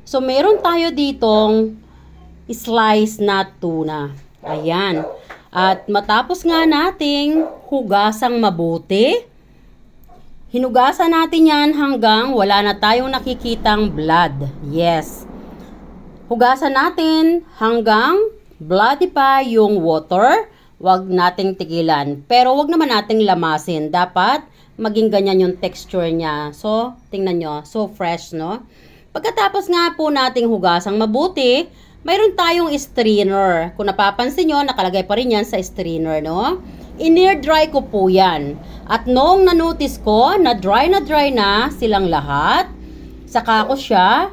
So, meron tayo ditong slice na tuna. Ayan. At matapos nga nating hugasang mabuti, hinugasan natin yan hanggang wala na tayong nakikitang blood. Yes. Hugasan natin hanggang bloody pa yung water. Huwag nating tigilan. Pero huwag naman nating lamasin. Dapat maging ganyan yung texture niya. So, tingnan nyo. So fresh, no? Pagkatapos nga po nating hugasang mabuti, mayroon tayong strainer. Kung napapansin nyo, nakalagay pa rin yan sa strainer, no? In-air dry ko po yan. At noong na-notice ko na dry na silang lahat, saka ko siya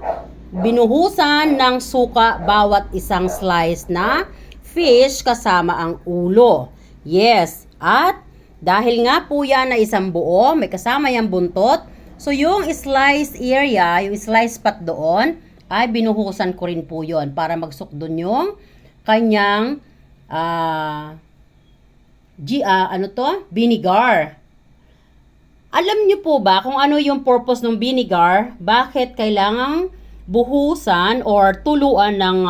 binuhusan ng suka bawat isang slice na fish kasama ang ulo. Yes, at dahil nga po yan na isang buo, may kasama yung buntot, so yung slice area, yung slice part doon, ay binuhusan ko rin po yun para magsuk doon yung kanyang vinegar. Alam niyo po ba kung ano yung purpose ng vinegar? Bakit kailangang buhusan or tuluan ng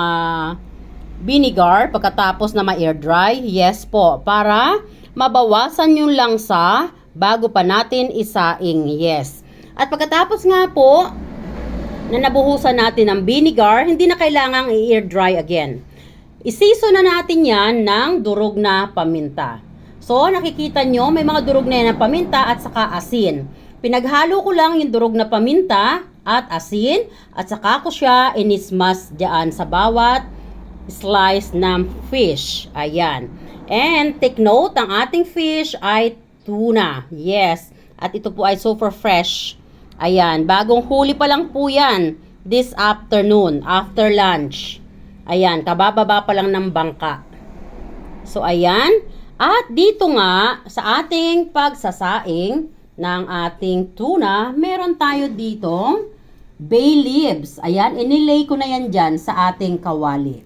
vinegar pagkatapos na ma-air dry? Yes po, para mabawasan yung langsa bago pa natin isaing. Yes. At pagkatapos nga po na nabuhusan natin ng vinegar, hindi na kailangang i-air dry again. Isiso na natin yan ng durog na paminta. So, nakikita nyo, may mga durog na yan ng paminta at saka asin. Pinaghalo ko lang yung durog na paminta at asin at saka ko siya inismas dyan sa bawat slice ng fish. Ayan. And take note, ang ating fish ay tuna. Yes. At ito po ay super fresh. Ayan, bagong huli pa lang po yan this afternoon, after lunch. Ayan, kabababa pa lang ng bangka. So, ayan. At dito nga, sa ating pagsasaing ng ating tuna, meron tayo dito bay leaves. Ayan, inilay ko na yan dyan sa ating kawali.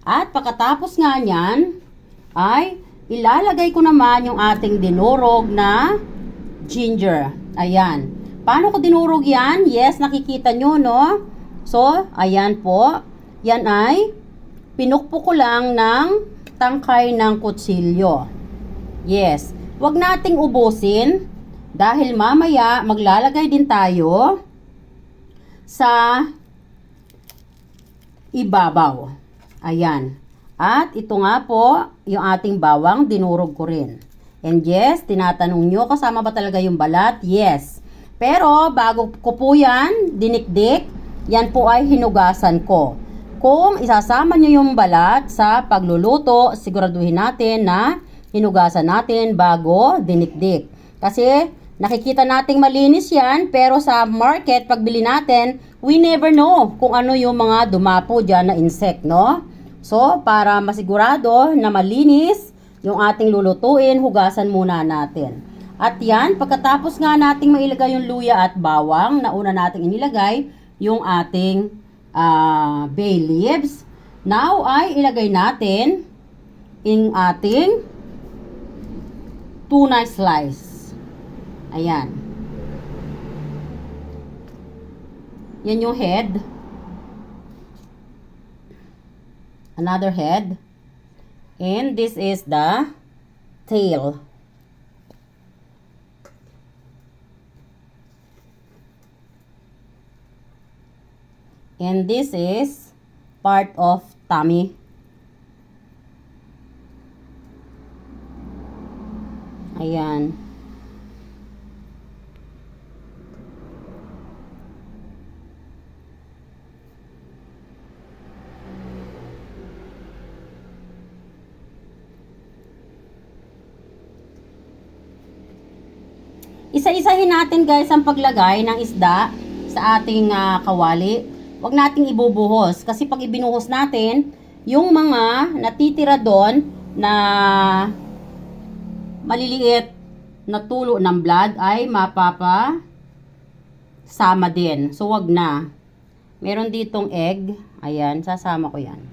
At pagkatapos nga yan, ay ilalagay ko naman yung ating dinurog na ginger. Ayan. Paano ko dinurog yan? Yes, nakikita nyo, no? So, ayan po. Yan ay pinukpo ko lang ng tangkay ng kutsilyo. Yes. Huwag nating ubusin dahil mamaya maglalagay din tayo sa ibabaw. Ayan. At ito nga po, yung ating bawang, dinurog ko rin. And yes, tinatanong nyo, kasama ba talaga yung balat? Yes. Pero, bago ko po yan, dinikdik, yan po ay hinugasan ko. Kung isasama nyo yung balat sa pagluluto, siguraduhin natin na hinugasan natin bago dinikdik. Kasi, nakikita nating malinis yan, pero sa market, pagbili natin, we never know kung ano yung mga dumapo dyan na insect, no? So, para masigurado na malinis yung ating lulutuin, hugasan muna natin. At yan, pagkatapos nga nating mailagay yung luya at bawang, na una nating inilagay yung ating bay leaves. Now ay ilagay natin yung ating tuna slice. Ayan. Yan yung head. Another head. And this is the tail. And this is part of tummy. Ayan. Isa-isahin natin guys ang paglagay ng isda sa ating kawali. Huwag nating ibubuhos kasi pag ibinuhos natin, yung mga natitira doon na maliliit na tulo ng blood ay mapapasama din. So, wag na. Meron ditong egg. Ayan, sasama ko yan.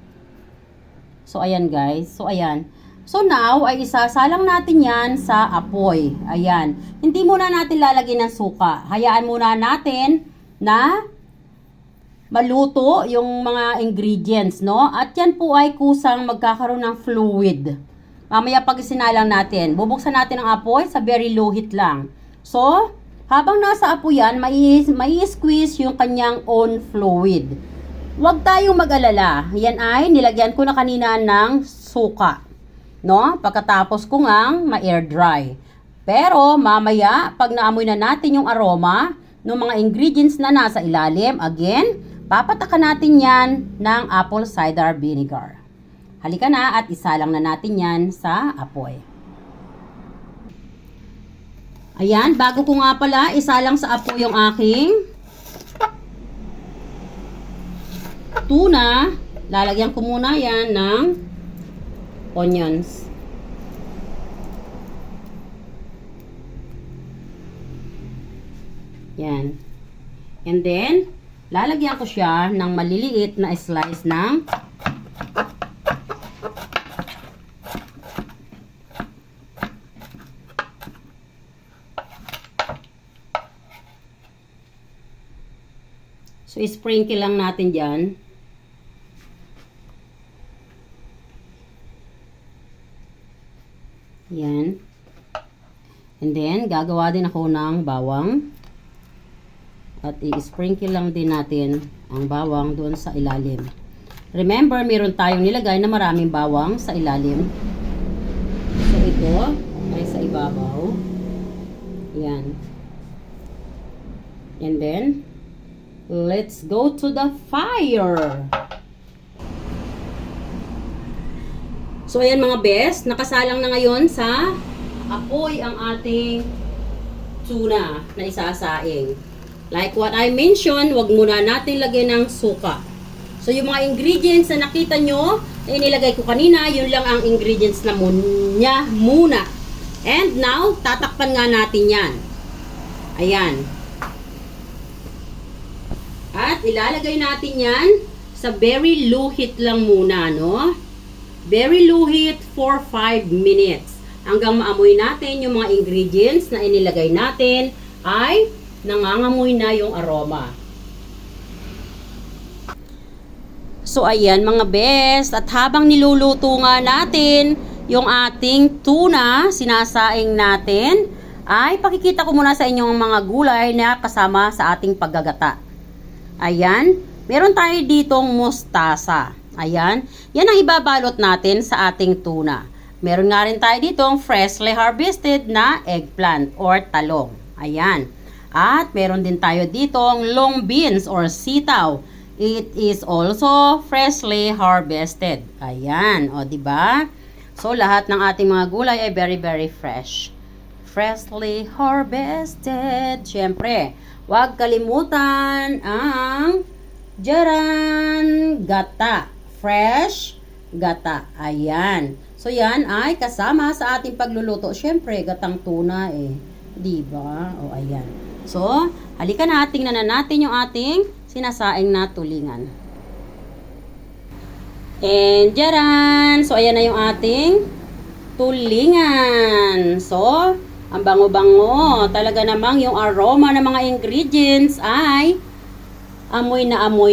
So, ayan guys. So, ayan. So, now, ay isasalang natin yan sa apoy. Ayan. Hindi muna natin lalagyan ng suka. Hayaan muna natin na maluto yung mga ingredients, no? At yan po ay kusang magkakaroon ng fluid. Mamaya pag isinalang natin, bubuksan natin ang apoy sa very low heat lang. So, habang nasa apoy yan, may squeeze yung kanyang own fluid. Huwag tayong mag-alala. Yan ay nilagyan ko na kanina ng suka. No? Pagkatapos ko ngang ma-air dry. Pero mamaya, pag naamoy na natin yung aroma ng mga ingredients na nasa ilalim, again, papatakan natin yan ng apple cider vinegar. Halika na at isalang na natin yan sa apoy. Ayan, bago ko nga pala isalang sa apoy yung aking tuna, lalagyan ko muna yan ng onions. Yan. And then, lalagyan ko siya ng maliliit na slice ng so, sprinkle lang natin dyan. Yan. And then, gagawa din ako ng bawang. At i-sprinkle lang din natin ang bawang doon sa ilalim. Remember, meron tayong nilagay na maraming bawang sa ilalim. So, ito ay sa ibabaw. Yan. And then, let's go to the fire. So, ayan mga best, nakasalang na ngayon sa apoy ang ating tuna na isasaing. Like what I mentioned, wag muna natin lagyan ng suka. So, yung mga ingredients na nakita nyo, na inilagay ko kanina, yun lang ang ingredients na muna. And now, tatakpan nga natin yan. Ayan. At ilalagay natin yan sa very low heat lang muna, no? Very low heat for 5 minutes. Hanggang maamoy natin yung mga ingredients na inilagay natin ay nangangamoy na yung aroma. So, ayan mga best. At habang niluluto nga natin yung ating tuna, sinasaing natin, ay pakikita ko muna sa inyo ang mga gulay na kasama sa ating paggagata. Ayan. Meron tayo ditong mustasa. Ayan. Yan ang ibabalot natin sa ating tuna. Meron nga rin tayo ditong freshly harvested na eggplant or talong. Ayan. At meron din tayo ditong long beans or sitaw. It is also freshly harvested. Ayan. O, diba? So, lahat ng ating mga gulay ay very, very fresh. Freshly harvested. Siyempre, huwag kalimutan ang jaran gata. Fresh gata. Ayan. So, yan ay kasama sa ating pagluluto. Siyempre, gatang tuna eh. Diba? O, ayan. So, halika na. Tingnan na natin yung ating sinasaing na tulingan. And, jaran! So, ayan na yung ating tulingan. So, ang bango-bango. Talaga namang yung aroma ng mga ingredients ay amoy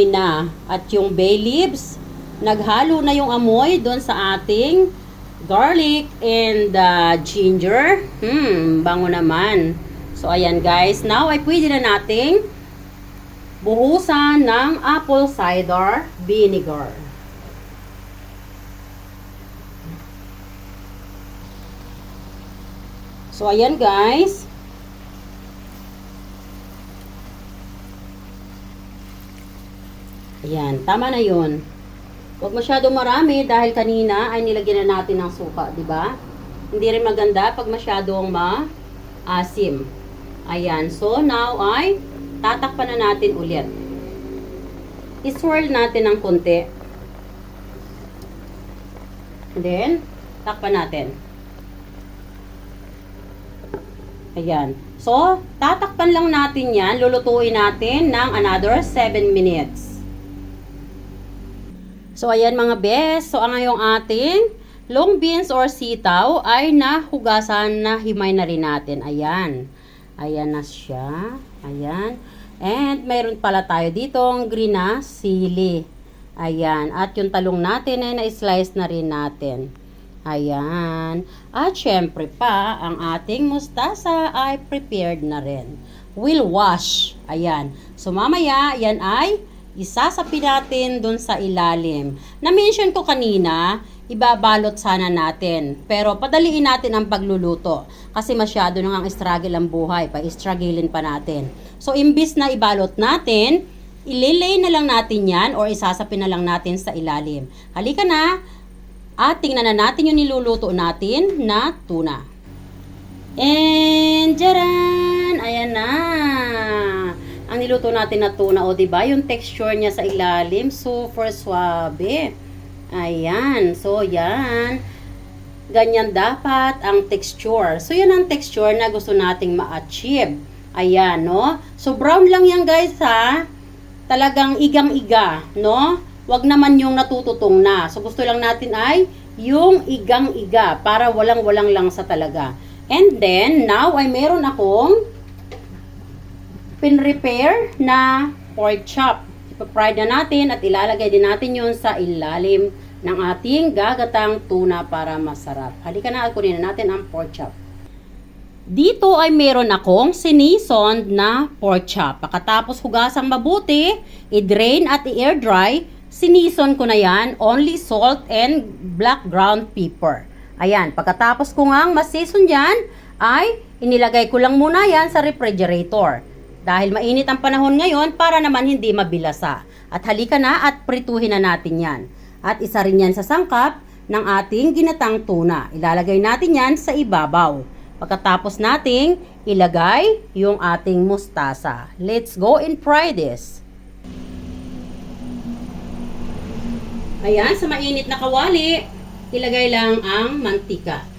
na. At yung bay leaves, naghalo na yung amoy doon sa ating garlic and ginger. Bango naman. So, ayan guys. Now, ay pwede na nating buhusan ng apple cider vinegar. So, ayan guys. Ayan, tama na yun. Huwag masyadong marami dahil kanina ay nilagyan na natin ng suka, di ba? Hindi rin maganda pag masyadong maasim. Ayan, so now ay tatakpan na natin ulit. I-swirl natin ng konti. Then, takpan natin. Ayan. So, tatakpan lang natin yan. Lulutuin natin ng another 7 minutes. So, ayan mga bes. So, ang ngayong ating long beans or sitaw ay nahugasan na himay na rin natin. Ayan. Ayan na siya. Ayan. And mayroon pala tayo ditong green na sili. Ayan. At yung talong natin ay na-slice na rin natin. Ayan. At syempre pa, ang ating mustasa ay prepared na rin. We'll wash. Ayan. So mamaya, yan ay isasapi natin dun sa ilalim. Na-mention ko kanina, ibabalot sana natin. Pero padaliin natin ang pagluluto. Kasi masyado nang struggle ang buhay. Pa-strugglein pa natin. So imbis na ibalot natin, ililay na lang natin yan or isasapi na lang natin sa ilalim. Halika na at tingnan na natin yung niluluto natin na tuna. And jaran! Ayan na! Ang niluto natin na tuna, o diba? Yung texture niya sa ilalim, super suabe. Ayan. So, yan. Ganyan dapat ang texture. So, yan ang texture na gusto nating ma-achieve. Ayan, no? So, brown lang yan, guys, ha? Talagang igang-iga, no? Wag naman yung natututong na. So, gusto lang natin ay yung igang-iga para walang-walang lang sa talaga. And then, now ay meron akong pin-repair na pork chop. Ipa-fry na natin at ilalagay din natin yun sa ilalim ng ating gagatang tuna para masarap. Halika na at kunin na natin ang pork chop. Dito ay meron akong seasoned na pork chop. Pagkatapos hugasang mabuti, i-drain at i-air dry, sinison ko na yan, only salt and black ground pepper. Ayan, pagkatapos ko ngang masison dyan, ay inilagay ko lang muna yan sa refrigerator. Dahil mainit ang panahon ngayon para naman hindi mabilasa. At halika na at prituhin na natin yan. At isa rin yan sa sangkap ng ating ginatang tuna. Ilalagay natin yan sa ibabaw. Pagkatapos nating ilagay yung ating mustasa. Let's go and fry this. Ayan, sa mainit na kawali, ilagay lang ang mantika.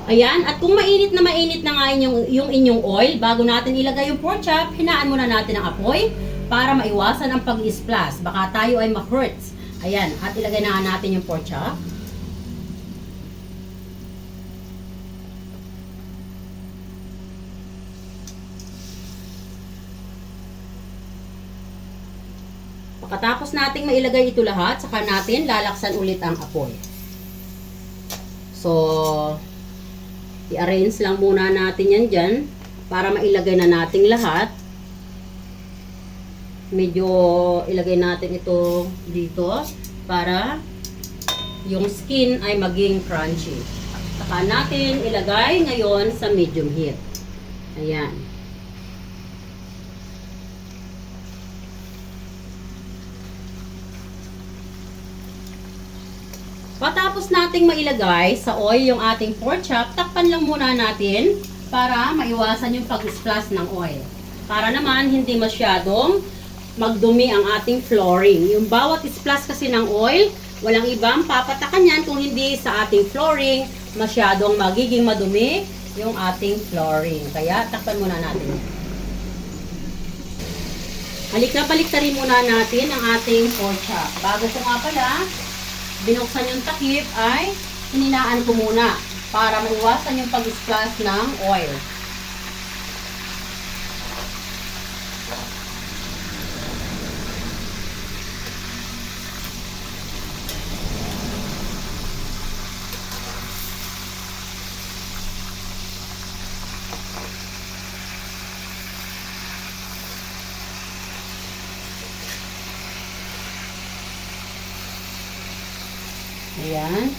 Ayan, at kung mainit na nga yung inyong oil, bago natin ilagay yung pork chop, hinaan muna natin ang apoy para maiwasan ang pag-splash. Baka tayo ay ma-hurts. Ayan, at ilagay na natin yung pork chop. Pagkatapos nating mailagay ito lahat, saka natin lalaksan ulit ang apoy. So, i-arrange lang muna natin yan dyan para mailagay na natin lahat. Medyo ilagay natin ito dito para yung skin ay maging crunchy. Saka natin ilagay ngayon sa medium heat. Ayan. Patapos nating mailagay sa oil yung ating pork chop, takpan lang muna natin para maiwasan yung pag-splash ng oil. Para naman hindi masyadong magdumi ang ating flooring. Yung bawat splash kasi ng oil, walang ibang papatakan yan kung hindi sa ating flooring masyadong magiging madumi yung ating flooring. Kaya takpan muna natin. Halika, baliktarin muna natin ang ating pork chop. Bago ko nga pala binuksan yung takip ay hininaan ko muna para maiwasan yung pag-splash ng oil. Ayan.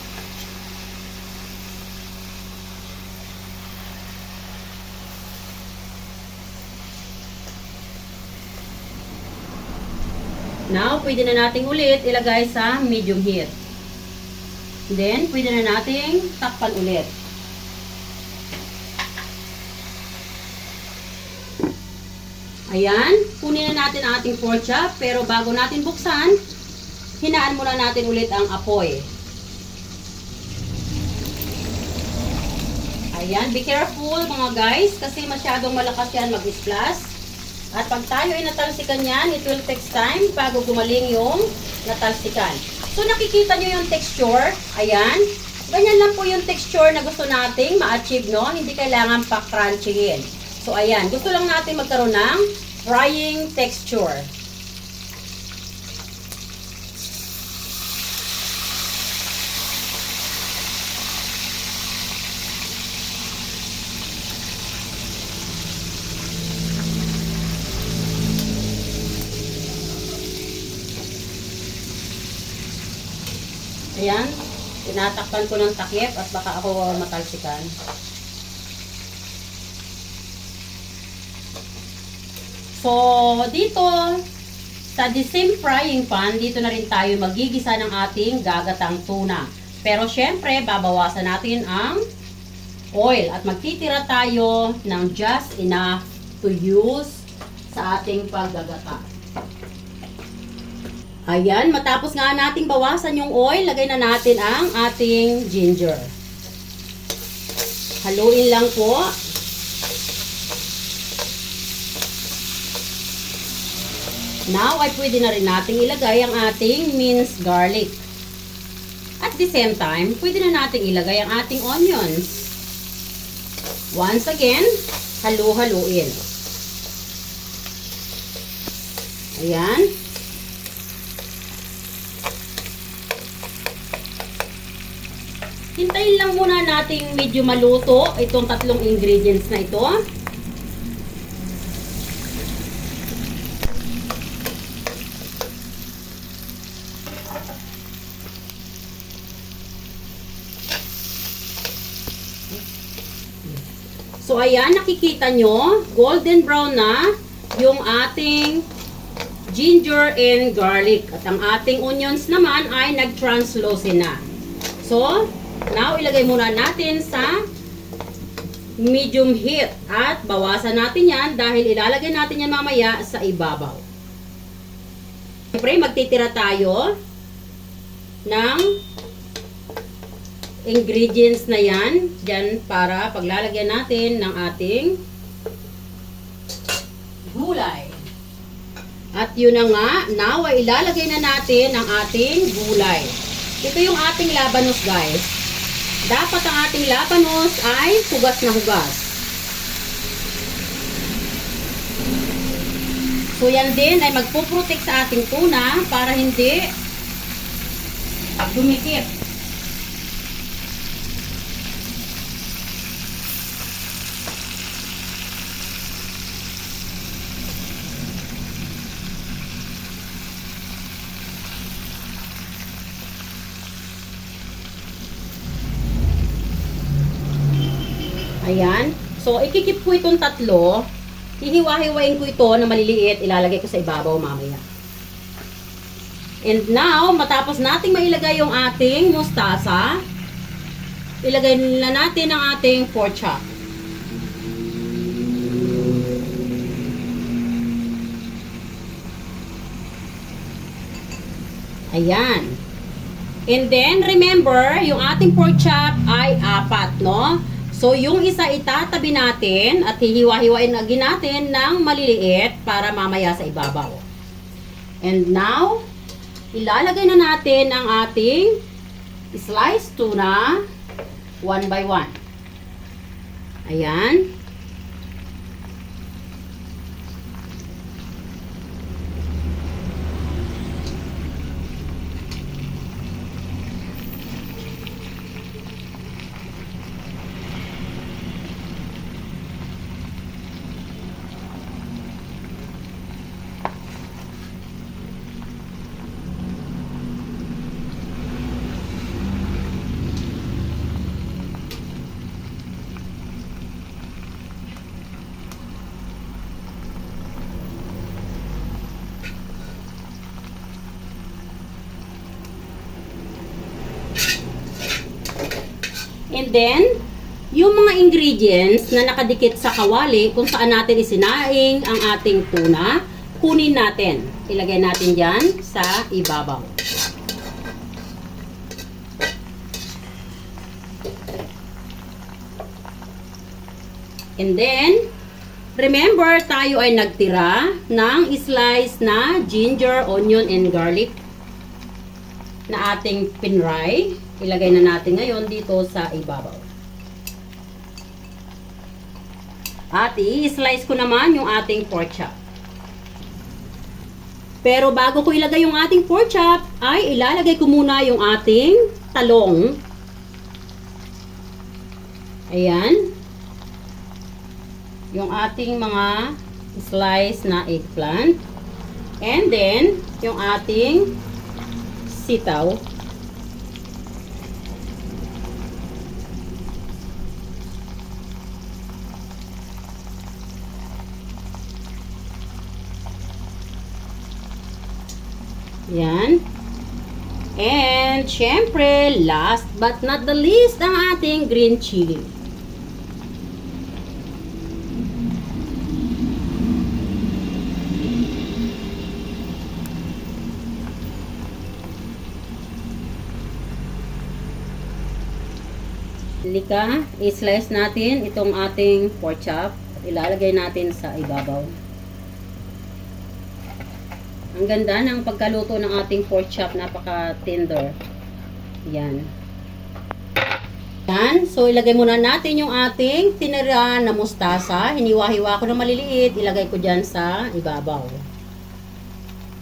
Now, pwede na nating ulit ilagay sa medium heat. Then, pwede na nating takpan ulit. Ayan. Kunin na natin ang ating pork chop. Pero bago natin buksan, hinaan muna natin ulit ang apoy. Ayan, be careful mga guys kasi masyadong malakas yan mag-splash. At pag tayo ay natalsikan yan, it will take time bago gumaling yung natalsikan. So nakikita nyo yung texture. Ayan. Ganyan lang po yung texture na gusto nating ma-achieve, no? Hindi kailangan pa crunchyin. So, ayan. Gusto lang natin magkaroon ng frying texture. Ayan. Tinatakpan ko ng takip at baka ako matalsikan. So, dito, sa the same frying pan, dito na rin tayo magigisa ng ating gagatang tuna. Pero syempre, babawasan natin ang oil at magtitira tayo ng just enough to use sa ating paggagata. Ayan, matapos nga nating bawasan yung oil, lagay na natin ang ating ginger. Haluin lang po. Now, ay pwede na rin nating ilagay ang ating minced garlic. At the same time, pwede na nating ilagay ang ating onions. Once again, halu-haluin. Ayan. Hintayin lang muna nating medyo maluto itong tatlong ingredients na ito. So, ayan, nakikita nyo, golden brown na yung ating ginger and garlic. At ang ating onions naman ay nag-translucent na. So, now, ilagay muna natin sa medium heat. At bawasan natin yan dahil ilalagay natin yan mamaya sa ibabaw. Siyempre, magtitira tayo ng ingredients na yan dyan para paglalagyan natin ng ating gulay. At yun na nga, now ay ilalagay na natin ang ating gulay. Ito yung ating labanos, guys. Dapat ang ating labanos ay hugas na hugas. So yan din ay magpuprotect sa ating tuna para hindi dumikit. Ayan. So, ikikip ko itong tatlo. Hihiwa-hiwain ko ito na maliliit. Ilalagay ko sa ibabaw mamaya. And now, matapos nating mailagay yung ating mustasa, ilagay na natin ang ating pork chop. Ayan. And then, remember, yung ating pork chop ay 4, no? So, yung isa itatabi natin at hihiwa-hiwain lagi natin ng maliliit para mamaya sa ibabaw. And now, ilalagay na natin ang ating sliced tuna 1 by 1. Ayan. And then, yung mga ingredients na nakadikit sa kawali, kung saan natin isinaing ang ating tuna, kunin natin. Ilagay natin dyan sa ibabaw. And then, remember, tayo ay nagtira ng slice na ginger, onion, and garlic na ating pinray. ilagay na natin ngayon dito sa ibabaw. At i-slice ko naman yung ating pork chop. Pero bago ko ilagay yung ating pork chop, ay ilalagay ko muna yung ating talong. Ayan. Yung ating mga slice na eggplant. And then, yung ating sitaw. Yan. And, syempre, last but not the least, ang ating green chili. Lika, i-slice natin itong ating pork chop. Ilalagay natin sa ibabaw. Ang ganda ng pagkaluto ng ating pork chop, napaka-tender. Yan. Yan. So, ilagay muna natin yung ating tinira na mustasa. Hiniwa-hiwa ko na maliliit. Ilagay ko dyan sa ibabaw.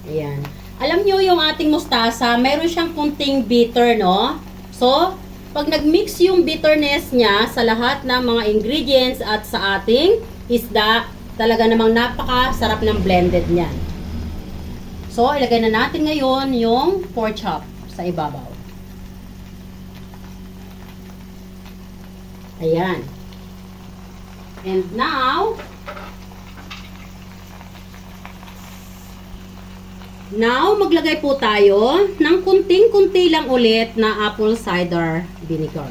Ayan. Alam nyo yung ating mustasa, mayroon siyang kunting bitter, no? So, pag nag-mix yung bitterness niya sa lahat ng mga ingredients at sa ating isda, talaga namang napaka-sarap ng blended niyan. So, ilagay na natin ngayon yung pork chop sa ibabaw. Ayan. And now, maglagay po tayo ng kunting-kunti lang ulit na apple cider vinegar.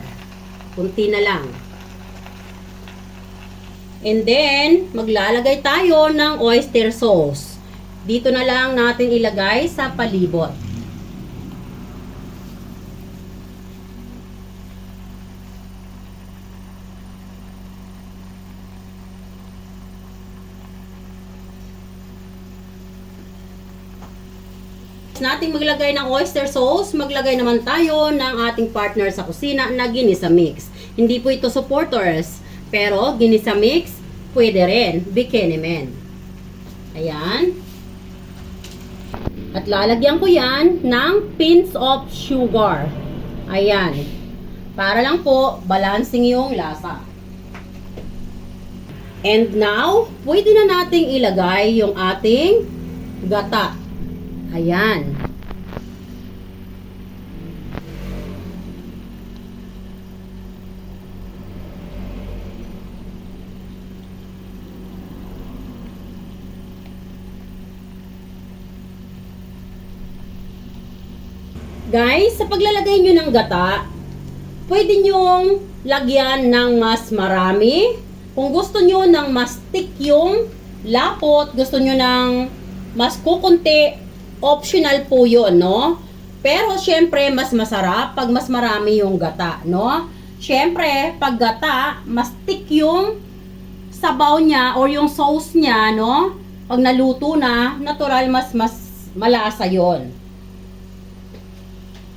Kunti na lang. And then, maglalagay tayo ng oyster sauce. Dito na lang natin ilagay sa palibot. Nating maglagay ng oyster sauce, maglagay naman tayo ng ating partner sa kusina na ginisa mix. Hindi po ito supporters, pero ginisa mix, pwede rin, bikini men. Ayan. At lalagyan ko yan ng pinch of sugar. Ayan. Para lang po, balancing yung lasa. And now, pwede na nating ilagay yung ating gata. Ayan. Guys, sa paglalagay nyo ng gata, pwede nyong lagyan ng mas marami. Kung gusto nyo ng mas thick yung lapot, gusto nyo ng mas kukunti, optional po yun, no? Pero, syempre, mas masarap pag mas marami yung gata, no? Syempre, pag gata, mas thick yung sabaw niya or yung sauce niya, no? Pag naluto na, natural, mas malasa yon.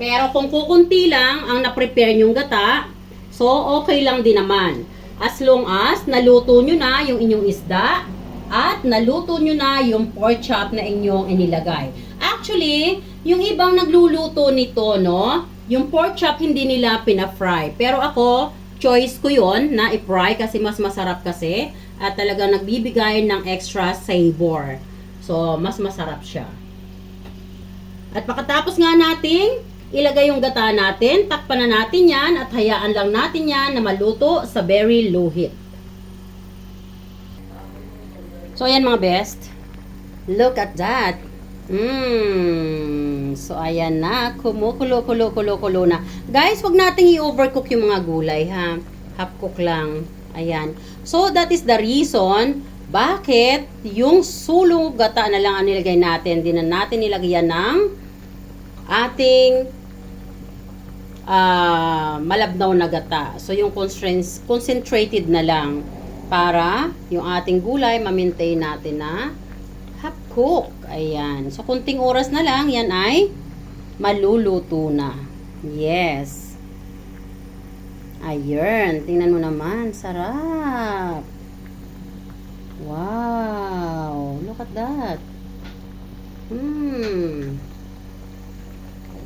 Pero kung kukunti lang ang na-prepare nyong gata, so okay lang din naman. As long as naluto nyo na yung inyong isda at naluto nyo na yung pork chop na inyong inilagay. Actually, yung ibang nagluluto nito, no, yung pork chop hindi nila pina-fry. Pero ako, choice ko yon na i-fry kasi mas masarap kasi at talagang nagbibigay ng extra savor. So, mas masarap siya. At pagkatapos nga nating ilagay yung gata natin, takpan na natin yan at hayaan lang natin yan na maluto sa very low heat. So, ayan mga best. Look at that. So, ayan na. Kumukulo na. Guys, wag nating i-overcook yung mga gulay, ha? Half cook lang. Ayan. So, that is the reason bakit yung sulong gata na lang ang nilagay natin. Di na natin nilagyan ng ating malabnaw na gata. So, yung concentrated na lang para yung ating gulay ma-maintain natin na half cook. Ayan. So, kunting oras na lang, yan ay maluluto na. Yes. Ayun, tingnan mo naman. Sarap. Wow, look at that.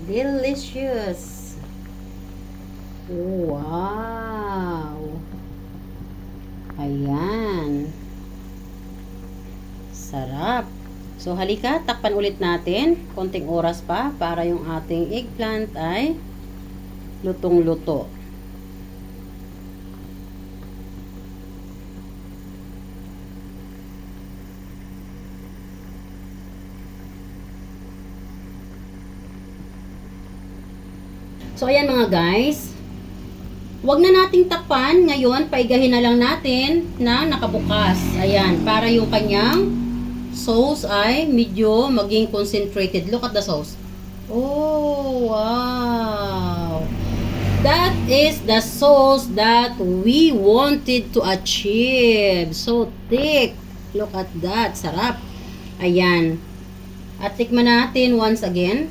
Delicious. Wow. Ayan. Sarap. So, halika, takpan ulit natin. Konting oras pa para yung ating eggplant ay lutong-luto. So, ayan mga guys. Huwag na nating takpan. Ngayon, paigahin na lang natin na nakabukas. Ayan, para yung kanyang sauce ay medyo maging concentrated. Look at the sauce. Oh, wow. That is the sauce that we wanted to achieve. So thick. Look at that. Sarap. Ayan. At tikman natin once again.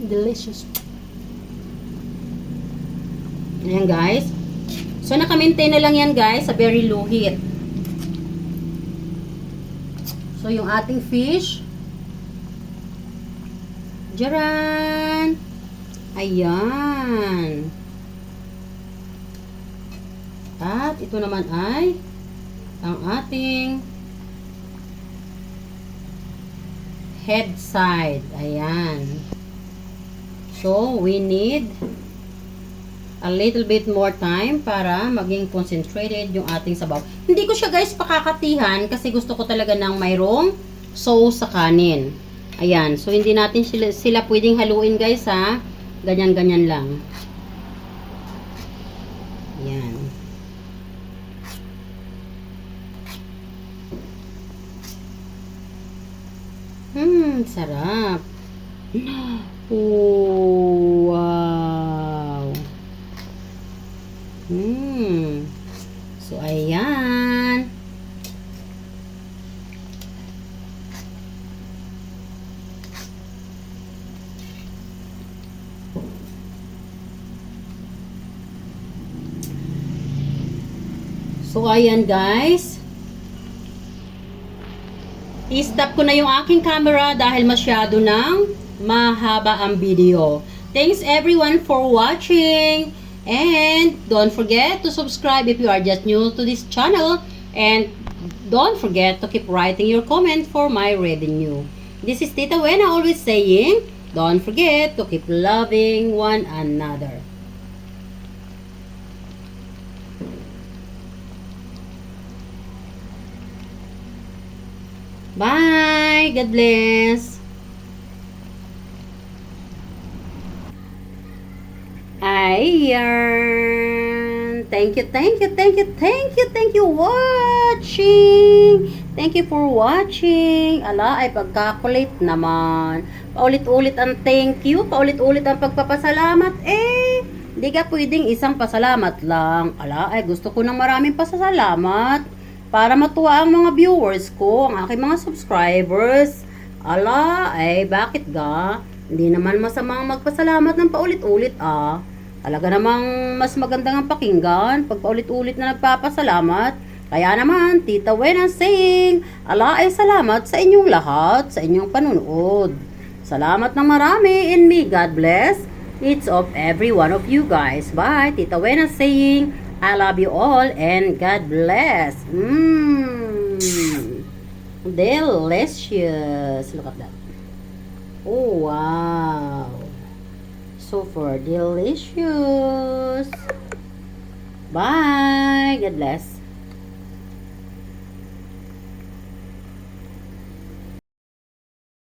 Delicious. Ayan guys. So naka-maintain na lang yan guys sa very low heat. So yung ating fish. Jaran. Ayan. At ito naman ay ang ating head side. Ayan. So, we need a little bit more time para maging concentrated yung ating sabaw. Hindi ko siya guys pakakatihan kasi gusto ko talaga ng mayroong sauce sa kanin. Ayan. So, hindi natin sila pwedeng haluin guys ha. Ganyan-ganyan lang. Ayan. Sarap. Oh, wow. So, ayan. So, ayan guys. I-stop ko na yung aking camera dahil masyado nang mahaba ang video. Thanks everyone for watching. And don't forget to subscribe if you are just new to this channel. And don't forget to keep writing your comment for my revenue. This is Tita Wena always saying, don't forget to keep loving one another. Bye! God bless! Ayan! Thank you watching! Thank you for watching! Ala, ay pagkakulit naman. Paulit-ulit ang thank you, paulit-ulit ang pagpapasalamat. Di ka pwedeng isang pasalamat lang. Ala, ay gusto ko ng maraming pasasalamat. Para matuwa ang mga viewers ko, ang aking mga subscribers. Ala, ay bakit ga? Hindi naman masamang magpasalamat ng paulit-ulit Talaga namang mas magandang ang pakinggan pag paulit-ulit na nagpapasalamat. Kaya naman, Tita Wena saying, ala ay salamat sa inyong lahat, sa inyong panunood. Salamat ng marami and may God bless each of every one of you guys. Bye, Tita Wena saying, I love you all and God bless. Delicious. Look at that. Oh, wow. Super delicious. Bye. God bless.